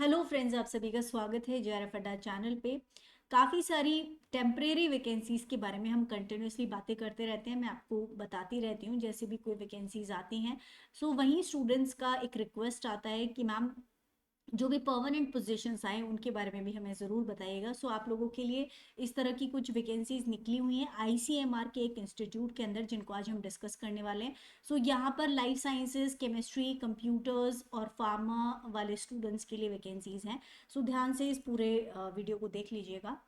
Hello friends, आप सभी का स्वागत है जेआरएफ अड्डा चैनल पे। काफ़ी सारी टेम्परेरी वैकेंसीज़ के बारे में हम कंटिन्यूसली बातें करते रहते हैं। मैं आपको बताती रहती हूँ जैसे भी कोई वैकेंसीज आती हैं। सो वहीं स्टूडेंट्स का एक रिक्वेस्ट आता है कि मैम जो भी परमानेंट पोजीशंस आए उनके बारे में भी हमें ज़रूर बताइएगा। सो आप लोगों के लिए इस तरह की कुछ वैकेंसीज निकली हुई हैं आईसीएमआर के एक इंस्टीट्यूट के अंदर, जिनको आज हम डिस्कस करने वाले हैं। सो यहाँ पर लाइफ साइंसेज, केमिस्ट्री, कंप्यूटर्स और फार्मा वाले स्टूडेंट्स के लिए वैकेंसीज हैं। सो ध्यान से इस पूरे वीडियो को देख लीजिएगा।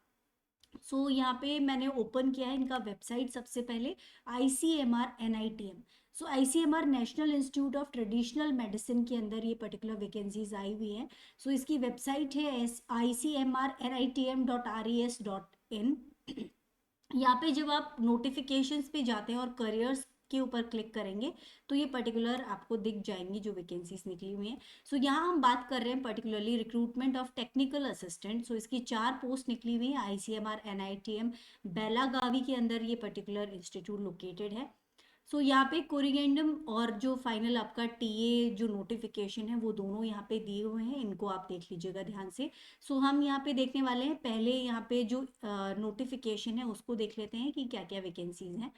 यहाँ पे मैंने ओपन किया है इनका वेबसाइट। सबसे पहले ICMR NITM। ICMR national institute of traditional medicine के अंदर ये पर्टिकुलर वैकेंसीज आई हुई हैं। इसकी वेबसाइट है ICMRNITM.RES.in। यहाँ पे जब आप नोटिफिकेशंस पे जाते हैं और करियर्स के ऊपर क्लिक करेंगे तो ये पर्टिकुलर आपको दिख जाएंगी जो वैकेंसीज निकली हुई हैं। यहाँ हम बात कर रहे हैं particularly recruitment of technical assistant. इसकी 4 पोस्ट निकली हुई है ICMR NITM बेलागावी के अंदर, ये पर्टिकुलर इंस्टीट्यूट लोकेटेड है। यहाँ पे कोरिगेंडम और जो फाइनल आपका टीए जो नोटिफिकेशन है वो दोनों यहाँ पे दिए हुए हैं, इनको आप देख लीजिएगा ध्यान से। हम यहाँ पे देखने वाले हैं, पहले यहाँ पे जो नोटिफिकेशन है उसको देख लेते हैं कि क्या क्या वैकेंसीज हैं।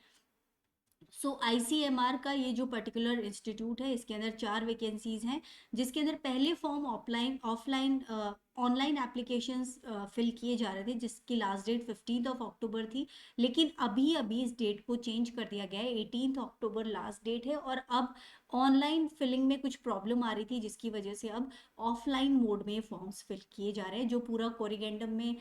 ICMR का ये जो पर्टिकुलर इंस्टीट्यूट है इसके अंदर 4 वैकेंसीज हैं, जिसके अंदर पहले form offline offline online applications fill किए जा रहे थे, जिसकी लास्ट डेट 15 अक्टूबर थी। लेकिन अभी अभी इस डेट को चेंज कर दिया गया है, 18 अक्टूबर लास्ट डेट है। और अब ऑनलाइन फिलिंग में कुछ प्रॉब्लम आ रही थी, जिसकी वजह से अब ऑफलाइन मोड में फॉर्म्स फिल किए जा रहे हैं। जो पूरा कोरिगेंडम में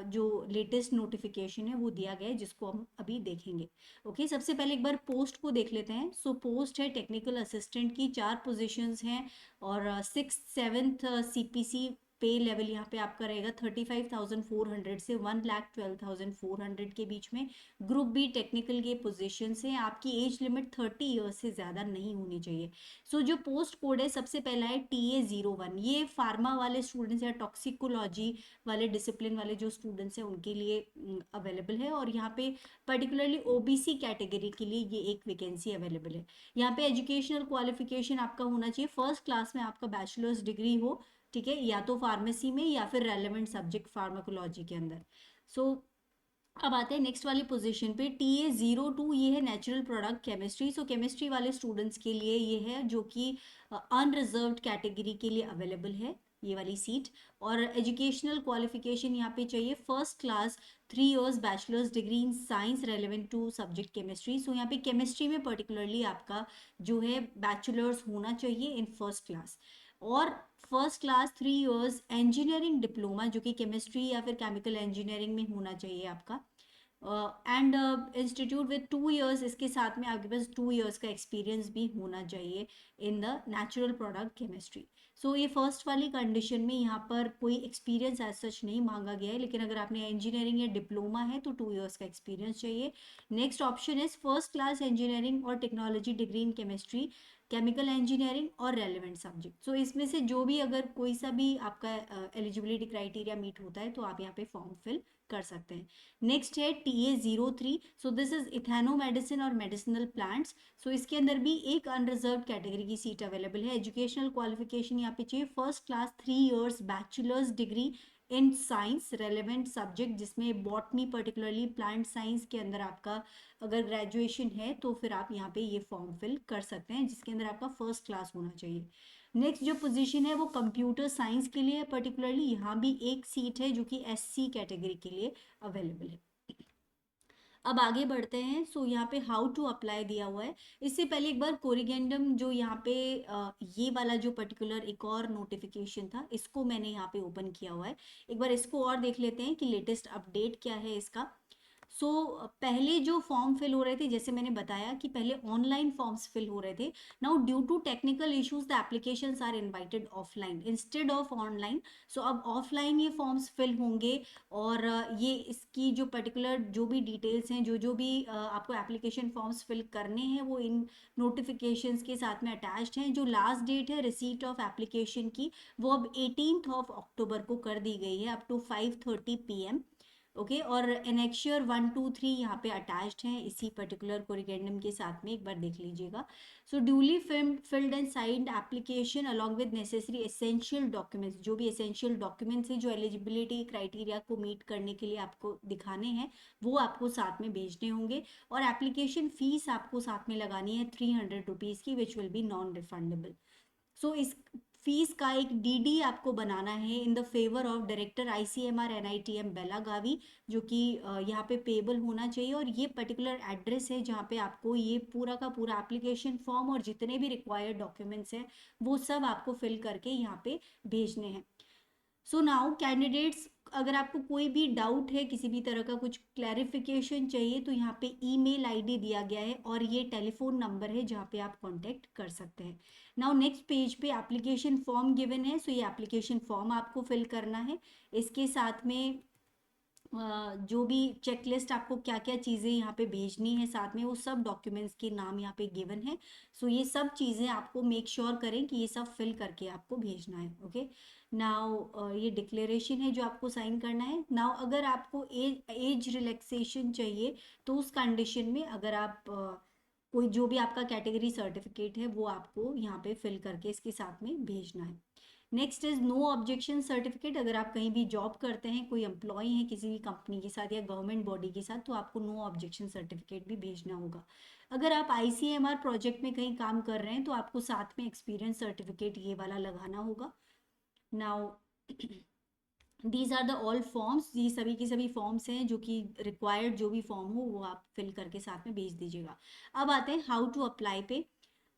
जो लेटेस्ट नोटिफिकेशन है वो दिया गया है, जिसको हम अभी देखेंगे। ओके, सबसे पहले एक बार पोस्ट को देख लेते हैं। पोस्ट है टेक्निकल असिस्टेंट की, 4 पोजीशंस हैं और 6th 7th CPC पे लेवल यहाँ पे आपका रहेगा 35,400 से 1,12,400 के बीच में। ग्रुप बी टेक्निकल के पोजीशन है। आपकी एज लिमिट 30 ईयर्स से ज़्यादा नहीं होनी चाहिए। जो पोस्ट कोड है सबसे पहला है TA01। ये फार्मा वाले स्टूडेंट्स या टॉक्सिकोलॉजी वाले डिसिप्लिन वाले जो स्टूडेंट्स हैं उनके लिए अवेलेबल है। और यहाँ पे पर्टिकुलरली OBC कैटेगरी के लिए ये एक वैकेंसी अवेलेबल है। यहाँ पे एजुकेशनल क्वालिफिकेशन आपका होना चाहिए फर्स्ट क्लास में आपका बैचलर्स डिग्री हो, ठीक है, या तो फार्मेसी में या फिर रेलेवेंट सब्जेक्ट फार्माकोलॉजी के अंदर। सो अब आते हैं नेक्स्ट वाली पोजीशन पे, TA02। ये है नेचुरल प्रोडक्ट केमिस्ट्री। केमिस्ट्री वाले स्टूडेंट्स के लिए ये है, जो कि अनरिजर्व्ड कैटेगरी के लिए अवेलेबल है ये वाली सीट। और एजुकेशनल क्वालिफिकेशन यहाँ पे चाहिए first class 3 years bachelor's degree in science relevant to subject chemistry. यहाँ पे केमिस्ट्री में पर्टिकुलरली आपका जो है बैचलर्स होना चाहिए इन फर्स्ट क्लास। और first class 3 years engineering diploma, जो कि केमिस्ट्री या फिर केमिकल इंजीनियरिंग में होना चाहिए आपका। एंड इंस्टीट्यूट विद 2 इयर्स, इसके साथ में आपके पास 2 इयर्स का एक्सपीरियंस भी होना चाहिए in the natural product chemistry. ये फर्स्ट वाली कंडीशन में यहाँ पर कोई एक्सपीरियंस एज सच नहीं मांगा गया है, लेकिन अगर आपने इंजीनियरिंग या डिप्लोमा है तो 2 इयर्स का एक्सपीरियंस चाहिए। Next option is first class engineering और technology degree in chemistry, chemical engineering और रेलेवेंट सब्जेक्ट। इसमें से जो भी अगर कोई सा भी आपका एलिजिबिलिटी क्राइटेरिया मीट होता है तो आप यहाँ पे फॉर्म फिल कर सकते हैं। नेक्स्ट है TA03। दिस इज इथेनो मेडिसिन और मेडिसिनल प्लांट्स। इसके अंदर भी एक अनरिजर्व कैटेगरी की सीट अवेलेबल है। एजुकेशनल क्वालिफिकेशन यहाँ पे चाहिए first class 3 years bachelor's degree in science relevant subject, जिसमें बॉटनी पर्टिकुलरली प्लांट साइंस के अंदर आपका अगर ग्रेजुएशन है तो फिर आप यहाँ पे ये फॉर्म फिल कर सकते हैं, जिसके अंदर आपका फर्स्ट क्लास होना चाहिए। नेक्स्ट जो पोजीशन है वो कंप्यूटर साइंस के लिए है, पर्टिकुलरली यहाँ भी एक सीट है जो कि SC कैटेगरी के लिए अवेलेबल है। अब आगे बढ़ते हैं। यहाँ पे हाउ टू अप्लाई दिया हुआ है। इससे पहले एक बार कोरिगेंडम जो यहाँ पे ये वाला जो पर्टिकुलर एक और नोटिफिकेशन था, इसको मैंने यहाँ पे ओपन किया हुआ है। एक बार इसको और देख लेते हैं कि लेटेस्ट अपडेट क्या है इसका। पहले जो फॉर्म फिल हो रहे थे, जैसे मैंने बताया कि पहले ऑनलाइन फॉर्म्स फिल हो रहे थे। Now due to technical issues the applications are invited offline instead of online. अब ऑफलाइन ये फॉर्म्स फिल होंगे। और ये इसकी जो पर्टिकुलर जो भी डिटेल्स हैं, जो जो भी आपको एप्लीकेशन फॉर्म्स फिल करने हैं, वो इन नोटिफिकेशंस के साथ में अटैच्ड हैं। जो लास्ट डेट है रिसीट ऑफ एप्लीकेशन की, वो अब 18 अक्टूबर को कर दी गई है, अप टू 5:30 PM। ओके, और एनेक्शियर 1, 2, 3 यहाँ पे अटैच्ड हैं इसी पर्टिकुलर कोरिगेंडम के साथ में, एक बार देख लीजिएगा। So duly filled and signed application along with necessary essential documents, जो भी एसेंशियल डॉक्यूमेंट्स हैं जो एलिजिबिलिटी क्राइटेरिया को मीट करने के लिए आपको दिखाने हैं, वो आपको साथ में भेजने होंगे। और एप्लीकेशन फीस आपको साथ में लगानी है 300 रुपीज़ की, which will be non refundable. So इस फीस का एक डीडी आपको बनाना है in the favour of director ICMR NITM Belagavi, जो कि यहाँ पे पेबल होना चाहिए। और ये पर्टिकुलर एड्रेस है जहाँ पे आपको ये पूरा का पूरा एप्लीकेशन फॉर्म और जितने भी रिक्वायर्ड डॉक्यूमेंट्स हैं वो सब आपको फिल करके यहाँ पे भेजने हैं। सो नाउ कैंडिडेट्स, अगर आपको कोई भी डाउट है, किसी भी तरह का कुछ क्लैरिफिकेशन चाहिए, तो यहाँ पे ईमेल आईडी दिया गया है और ये टेलीफोन नंबर है जहाँ पे आप कांटेक्ट कर सकते हैं। नाउ नेक्स्ट पेज पे एप्लीकेशन फॉर्म गिवन है। सो ये एप्लीकेशन फॉर्म आपको फिल करना है। इसके साथ में जो भी चेकलिस्ट आपको क्या क्या चीज़ें यहाँ पे भेजनी है साथ में, वो सब डॉक्यूमेंट्स के नाम यहाँ पे गिवन है। सो ये सब चीज़ें आपको मेक श्योर करें कि ये सब फिल करके आपको भेजना है। ओके, नाउ ये डिक्लेरेशन है जो आपको साइन करना है। नाउ अगर आपको एज रिलैक्सेशन चाहिए तो उस कंडीशन में अगर आप कोई जो भी आपका कैटेगरी सर्टिफिकेट है वो आपको यहाँ पे फिल करके इसके साथ में भेजना है। Next is no objection certificate. अगर आप कहीं भी जॉब करते हैं, कोई एम्प्लॉय है किसी भी कंपनी के साथ या गवर्नमेंट बॉडी के साथ, तो आपको नो ऑब्जेक्शन सर्टिफिकेट भी भेजना होगा। अगर आप आईसीएमआर प्रोजेक्ट में कहीं काम कर रहे हैं तो आपको साथ में एक्सपीरियंस सर्टिफिकेट ये वाला लगाना होगा। Now these are the all forms, ये सभी के सभी फॉर्म्स हैं जो कि रिक्वायर्ड जो भी फॉर्म हो वो आप फिल करके साथ में भेज दीजिएगा। अब आते हैं हाउ टू अप्लाई पे।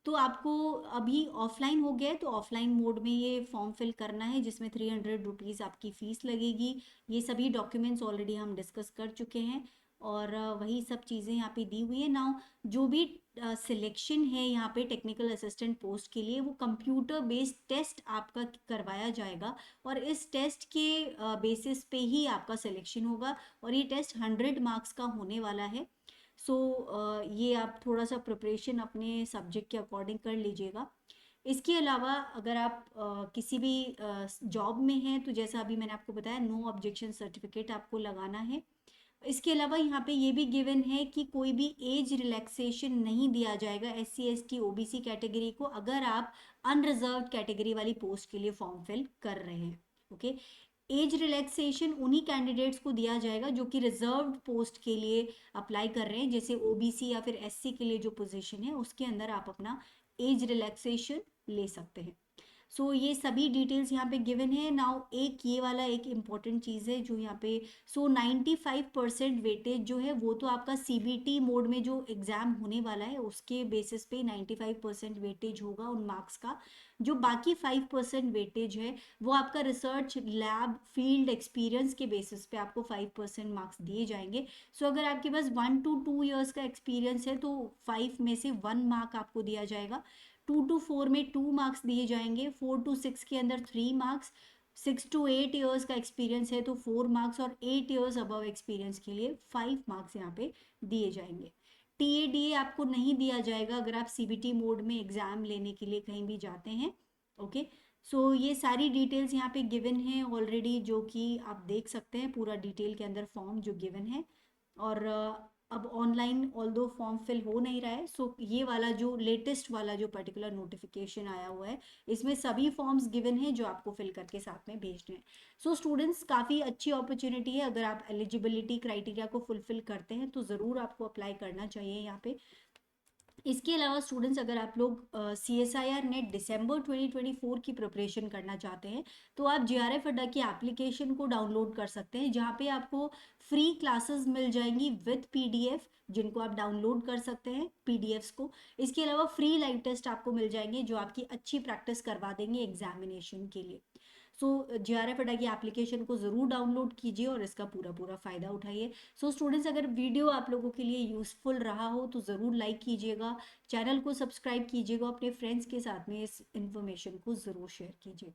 तो आपको अभी ऑफलाइन हो गया है तो ऑफलाइन मोड में ये फॉर्म फिल करना है जिसमें 300 रुपीज़ आपकी फ़ीस लगेगी। ये सभी डॉक्यूमेंट्स ऑलरेडी हम डिस्कस कर चुके हैं और वही सब चीज़ें यहाँ पे दी हुई है। नाउ जो भी सिलेक्शन है यहाँ पे टेक्निकल असिस्टेंट पोस्ट के लिए, वो कंप्यूटर बेस्ड टेस्ट आपका करवाया जाएगा और इस टेस्ट के बेसिस पे ही आपका सिलेक्शन होगा और ये टेस्ट 100 मार्क्स का होने वाला है। सो ये आप थोड़ा सा प्रिपरेशन अपने सब्जेक्ट के अकॉर्डिंग कर लीजिएगा। इसके अलावा अगर आप किसी भी जॉब में हैं तो जैसा अभी मैंने आपको बताया, नो ऑब्जेक्शन सर्टिफिकेट आपको लगाना है। इसके अलावा यहाँ पे ये भी गिवन है कि कोई भी एज रिलैक्सेशन नहीं दिया जाएगा SC ST OBC कैटेगरी को, अगर आप अनरिजर्व कैटेगरी वाली पोस्ट के लिए फॉर्म फिल कर रहे हैं। ओके, एज रिलैक्सेशन उन्हीं कैंडिडेट्स को दिया जाएगा जो कि रिजर्व्ड पोस्ट के लिए अप्लाई कर रहे हैं, जैसे OBC या फिर SC के लिए जो पोजीशन है उसके अंदर आप अपना एज रिलैक्सेशन ले सकते हैं। सो ये सभी डिटेल्स यहाँ पे गिवन है। नाउ एक ये वाला एक इम्पॉर्टेंट चीज़ है जो यहाँ पे, 95% वेटेज जो है वो तो आपका CBT मोड में जो एग्ज़ाम होने वाला है उसके बेसिस पे 95% वेटेज होगा उन मार्क्स का। जो बाकी 5% वेटेज है वो आपका रिसर्च लैब फील्ड एक्सपीरियंस के बेसिस पे आपको 5% मार्क्स दिए जाएंगे। सो अगर आपके पास 1 to 2 ईयर्स का एक्सपीरियंस है तो 5 में से 1 मार्क आपको दिया जाएगा। 2 to 4 में 2 मार्क्स दिए जाएंगे, 4 to 6 के अंदर 3 मार्क्स, 6 to 8 ईयर्स का एक्सपीरियंस है तो 4 मार्क्स और 8 ईयर्स अबव एक्सपीरियंस के लिए 5 मार्क्स यहाँ पे दिए जाएंगे। TADA आपको नहीं दिया जाएगा अगर आप CBT मोड में एग्जाम लेने के लिए कहीं भी जाते हैं। ओके, सो ये सारी डिटेल्स यहाँ पे गिवन है ऑलरेडी, जो कि आप देख सकते हैं पूरा डिटेल के अंदर फॉर्म जो गिवन है। और अब ऑनलाइन ऑल दो फॉर्म फिल हो नहीं रहा है, सो ये वाला जो लेटेस्ट वाला जो पर्टिकुलर नोटिफिकेशन आया हुआ है इसमें सभी फॉर्म्स गिवन है जो आपको फिल करके साथ में भेजने हैं। सो स्टूडेंट्स, काफ़ी अच्छी अपॉर्चुनिटी है, अगर आप एलिजिबिलिटी क्राइटेरिया को फुलफिल करते हैं तो ज़रूर आपको अप्लाई करना चाहिए यहाँ पे। इसके अलावा स्टूडेंट्स, अगर आप लोग CSIR नेट दिसंबर 2024 की प्रिपरेशन करना चाहते हैं तो आप JRF अड्डा की एप्लीकेशन को डाउनलोड कर सकते हैं, जहाँ पे आपको फ्री क्लासेस मिल जाएंगी विद PDF, जिनको आप डाउनलोड कर सकते हैं PDFs को। इसके अलावा फ्री लाइव टेस्ट आपको मिल जाएंगे जो आपकी अच्छी प्रैक्टिस करवा देंगे एग्जामिनेशन के लिए। सो JRF अड्डा की एप्लीकेशन को ज़रूर डाउनलोड कीजिए और इसका पूरा पूरा फ़ायदा उठाइए। सो स्टूडेंट्स, अगर वीडियो आप लोगों के लिए यूज़फुल रहा हो तो ज़रूर लाइक कीजिएगा, चैनल को सब्सक्राइब कीजिएगा, अपने फ्रेंड्स के साथ में इस इन्फॉर्मेशन को ज़रूर शेयर कीजिए।